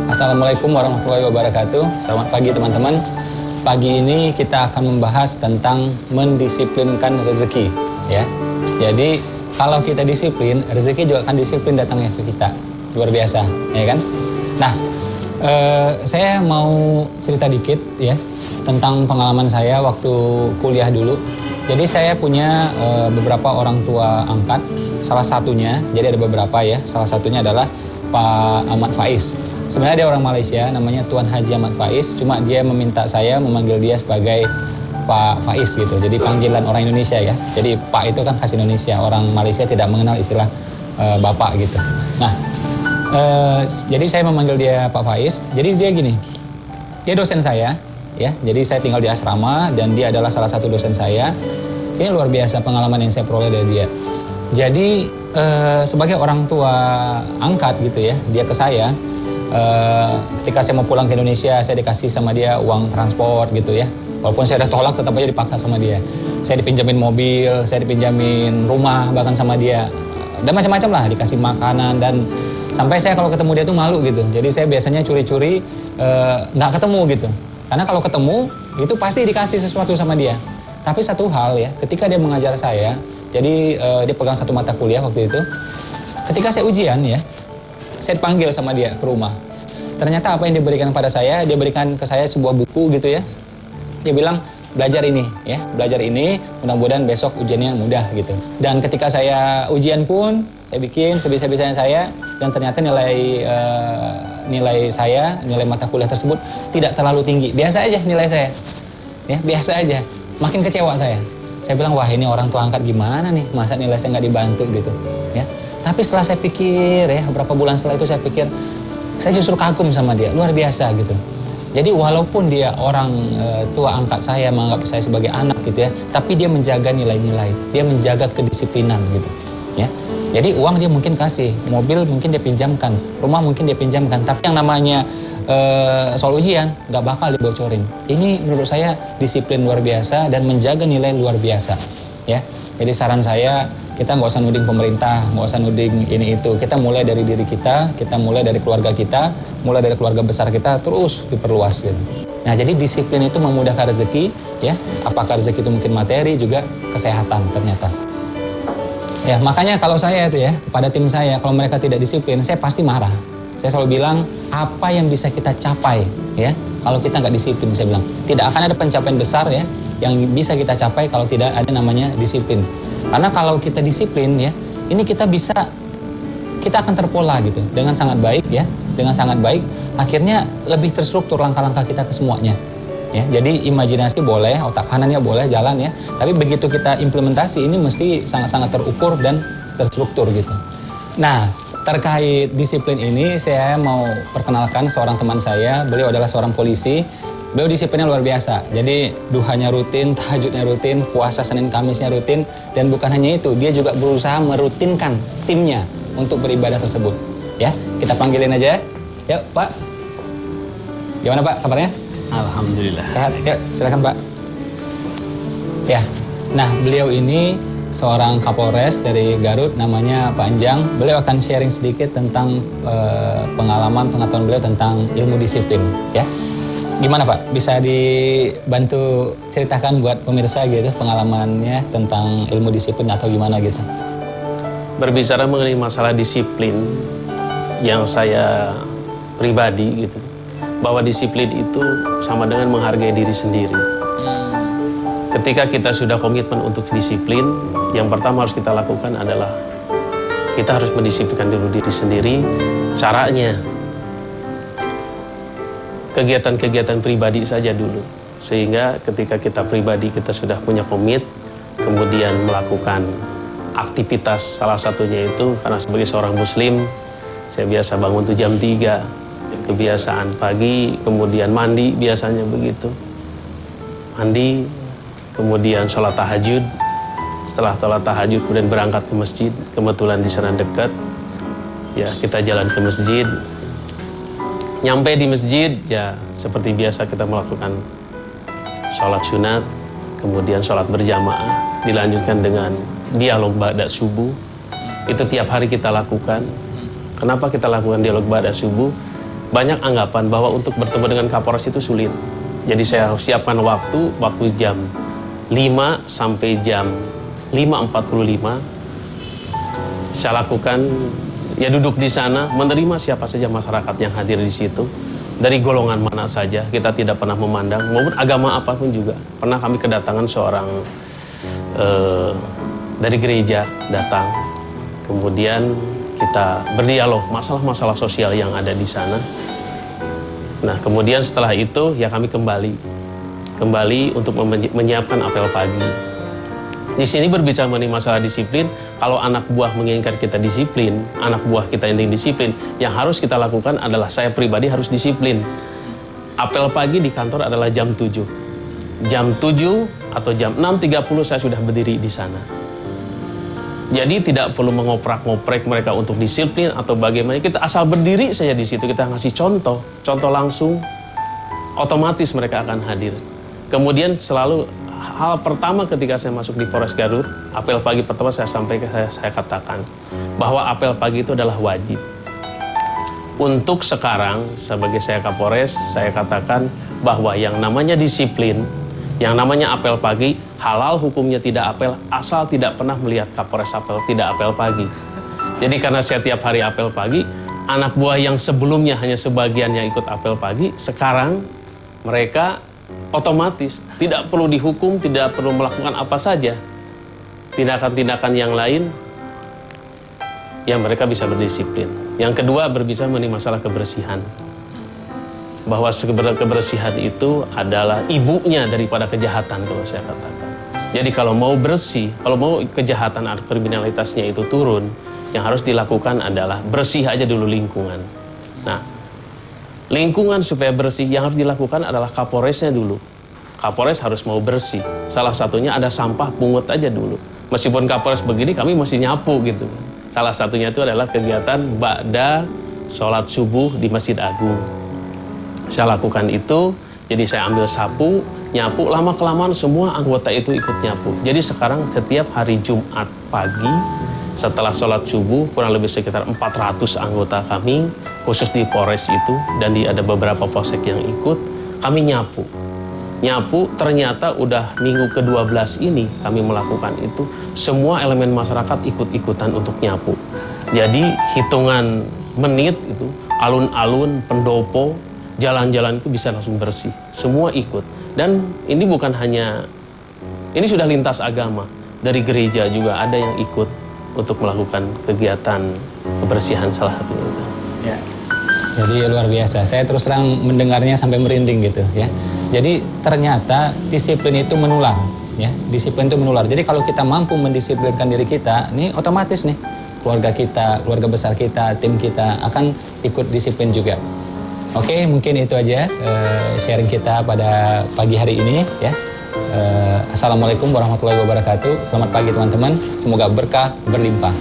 Assalamualaikum warahmatullahi wabarakatuh. Selamat pagi teman-teman. Pagi ini kita akan membahas tentang mendisiplinkan rezeki, ya. Jadi kalau kita disiplin, rezeki juga akan disiplin datangnya ke kita. Luar biasa, ya kan? Nah, saya mau cerita dikit ya tentang pengalaman saya waktu kuliah dulu. Jadi saya punya beberapa orang tua angkat. Salah satunya, jadi ada beberapa ya. Salah satunya adalah Pak Ahmad Faiz. Sebenarnya dia orang Malaysia, namanya Tuan Haji Ahmad Faiz. Cuma dia meminta saya memanggil dia sebagai Pak Faiz gitu. Jadi panggilan orang Indonesia ya. Jadi Pak itu kan khas Indonesia. Orang Malaysia tidak mengenal istilah Bapak gitu. Nah, jadi saya memanggil dia Pak Faiz. Jadi dia gini, dia dosen saya ya. Jadi saya tinggal di asrama dan dia adalah salah satu dosen saya. Ini luar biasa pengalaman yang saya peroleh dari dia. Jadi sebagai orang tua angkat gitu ya, dia ke saya. Ketika saya mau pulang ke Indonesia, saya dikasih sama dia uang transport gitu ya. Walaupun saya udah tolak, tetap aja dipaksa sama dia. Saya dipinjamin mobil, saya dipinjamin rumah bahkan sama dia. Dan macam-macam lah, dikasih makanan. Dan sampai saya kalau ketemu dia tuh malu gitu. Jadi saya biasanya curi-curi nggak ketemu gitu. Karena kalau ketemu, itu pasti dikasih sesuatu sama dia. Tapi satu hal ya, ketika dia mengajar saya, jadi dia pegang satu mata kuliah waktu itu. Ketika saya ujian ya, saya dipanggil sama dia ke rumah. Ternyata apa yang diberikan kepada saya, dia berikan ke saya sebuah buku gitu ya. Dia bilang, belajar ini ya, belajar ini, mudah-mudahan besok ujiannya mudah gitu. Dan ketika saya ujian pun, saya bikin sebisa-bisanya saya, dan ternyata nilai mata kuliah tersebut tidak terlalu tinggi. Biasa aja nilai saya, ya biasa aja. Makin kecewa saya. Saya bilang, wah ini orang tua angkat gimana nih, masa nilai saya nggak dibantu gitu, ya. Tapi setelah saya pikir ya, beberapa bulan setelah itu saya pikir, saya justru kagum sama dia, luar biasa gitu. Jadi walaupun dia orang tua angkat saya, menganggap saya sebagai anak gitu ya, tapi dia menjaga nilai-nilai, dia menjaga kedisiplinan gitu, ya. Jadi uang dia mungkin kasih, mobil mungkin dia pinjamkan, rumah mungkin dia pinjamkan, tapi yang namanya soal ujian nggak bakal dibocorin. Ini menurut saya disiplin luar biasa dan menjaga nilai luar biasa, ya. Jadi saran saya, kita nggak usah nuding pemerintah, nggak usah nuding ini itu. Kita mulai dari diri kita mulai dari keluarga kita, mulai dari keluarga besar kita, terus diperluas gitu. Nah, jadi disiplin itu memudahkan rezeki, ya. Apakah rezeki itu mungkin materi, juga kesehatan ternyata. Ya, makanya kalau saya itu ya, kepada tim saya, kalau mereka tidak disiplin, saya pasti marah. Saya selalu bilang, apa yang bisa kita capai, ya, kalau kita nggak disiplin, saya bilang. Tidak akan ada pencapaian besar ya, yang bisa kita capai kalau tidak ada namanya disiplin. Karena kalau kita disiplin ya, ini kita akan terpola gitu dengan sangat baik ya, dengan sangat baik. Akhirnya lebih terstruktur langkah-langkah kita ke semuanya. Ya, jadi imajinasi boleh, otak kanannya boleh jalan ya. Tapi begitu kita implementasi ini mesti sangat-sangat terukur dan terstruktur gitu. Nah, terkait disiplin ini saya mau perkenalkan seorang teman saya. Beliau adalah seorang polisi. Beliau disiplinnya luar biasa. Jadi duhanya rutin, tahajudnya rutin, puasa Senin Kamisnya rutin, dan bukan hanya itu, dia juga berusaha merutinkan timnya untuk beribadah tersebut. Ya, kita panggilin aja. Yuk, Pak. Gimana Pak kabarnya? Alhamdulillah. Sehat. Yuk, silakan Pak. Ya. Nah, beliau ini seorang Kapolres dari Garut, namanya Pak Anjang. Beliau akan sharing sedikit tentang pengalaman pengetahuan beliau tentang ilmu disiplin, ya. Gimana Pak? Bisa dibantu ceritakan buat pemirsa gitu pengalamannya tentang ilmu disiplin atau gimana gitu? Berbicara mengenai masalah disiplin yang saya pribadi gitu, bahwa disiplin itu sama dengan menghargai diri sendiri. Ketika kita sudah komitmen untuk disiplin, yang pertama harus kita lakukan adalah kita harus mendisiplinkan dulu diri sendiri. Caranya kegiatan-kegiatan pribadi saja dulu, sehingga ketika kita pribadi kita sudah punya komit, kemudian melakukan aktivitas, salah satunya itu karena sebagai seorang muslim saya biasa bangun tuh jam 3, kebiasaan pagi, kemudian mandi, biasanya begitu mandi, kemudian sholat tahajud. Setelah sholat tahajud kemudian berangkat ke masjid, kebetulan di sana dekat ya, kita jalan ke masjid. Nyampe di masjid, ya seperti biasa kita melakukan sholat sunat, kemudian sholat berjamaah, dilanjutkan dengan dialog ba'da subuh. Itu tiap hari kita lakukan. Kenapa kita lakukan dialog ba'da subuh? banyak anggapan bahwa untuk bertemu dengan Kapolres itu sulit. Jadi saya siapkan waktu jam 5 sampai jam 5.45. Saya lakukan, ya duduk di sana, menerima siapa saja masyarakat yang hadir di situ. Dari golongan mana saja, kita tidak pernah memandang, maupun agama apapun juga. Pernah kami kedatangan seorang dari gereja datang, kemudian kita berdialog masalah-masalah sosial yang ada di sana. Nah, kemudian setelah itu ya kami kembali untuk menyiapkan apel pagi. Di sini berbicara mengenai masalah disiplin. Kalau anak buah menginginkan kita disiplin, anak buah kita yang disiplin, yang harus kita lakukan adalah saya pribadi harus disiplin. Apel pagi di kantor adalah jam 7. Jam 7 atau jam 6.30 saya sudah berdiri di sana. Jadi tidak perlu ngoprak-ngoprek mereka untuk disiplin atau bagaimana. Kita asal berdiri saja di situ, kita ngasih contoh langsung, otomatis mereka akan hadir. Kemudian selalu hal pertama ketika saya masuk di Polres Garut, apel pagi pertama saya katakan bahwa apel pagi itu adalah wajib. Untuk sekarang sebagai saya Kapolres, saya katakan bahwa yang namanya disiplin, yang namanya apel pagi, halal hukumnya tidak apel, asal tidak pernah melihat Kapolres tidak apel pagi. Jadi karena saya tiap hari apel pagi, anak buah yang sebelumnya hanya sebagian yang ikut apel pagi, sekarang mereka otomatis tidak perlu dihukum, tidak perlu melakukan apa saja. Tindakan-tindakan yang lain, yang mereka bisa berdisiplin. Yang kedua berbicara mengenai masalah kebersihan. Bahwa kebersihan itu adalah ibunya daripada kejahatan kalau saya katakan. Jadi kalau mau bersih, kalau mau kejahatan atau kriminalitasnya itu turun, yang harus dilakukan adalah bersih aja dulu lingkungan. Nah, lingkungan supaya bersih yang harus dilakukan adalah Kapolresnya dulu. Kapolres harus mau bersih. Salah satunya ada sampah, pungut aja dulu. Meskipun Kapolres begini, kami mesti nyapu gitu. Salah satunya itu adalah kegiatan ba'da sholat subuh di Masjid Agung. Saya lakukan itu, jadi saya ambil sapu, nyapu, lama-kelamaan semua anggota itu ikut nyapu. Jadi sekarang setiap hari Jumat pagi, setelah sholat subuh, kurang lebih sekitar 400 anggota kami, khusus di Polres itu, dan ada beberapa polsek yang ikut, kami nyapu. Nyapu, ternyata udah minggu ke-12 ini kami melakukan itu, semua elemen masyarakat ikut-ikutan untuk nyapu. Jadi hitungan menit itu, alun-alun, pendopo, jalan-jalan itu bisa langsung bersih. Semua ikut. Dan ini bukan hanya, ini sudah lintas agama. Dari gereja juga ada yang ikut untuk melakukan kegiatan kebersihan salah satunya itu. Ya. Jadi luar biasa. Saya terus terang mendengarnya sampai merinding gitu ya. Jadi ternyata disiplin itu menular, ya. Disiplin itu menular. Jadi kalau kita mampu mendisiplinkan diri kita, ini otomatis nih keluarga kita, keluarga besar kita, tim kita akan ikut disiplin juga. Oke, mungkin itu aja sharing kita pada pagi hari ini ya. Assalamualaikum warahmatullahi wabarakatuh. Selamat pagi teman-teman. Semoga berkah berlimpah.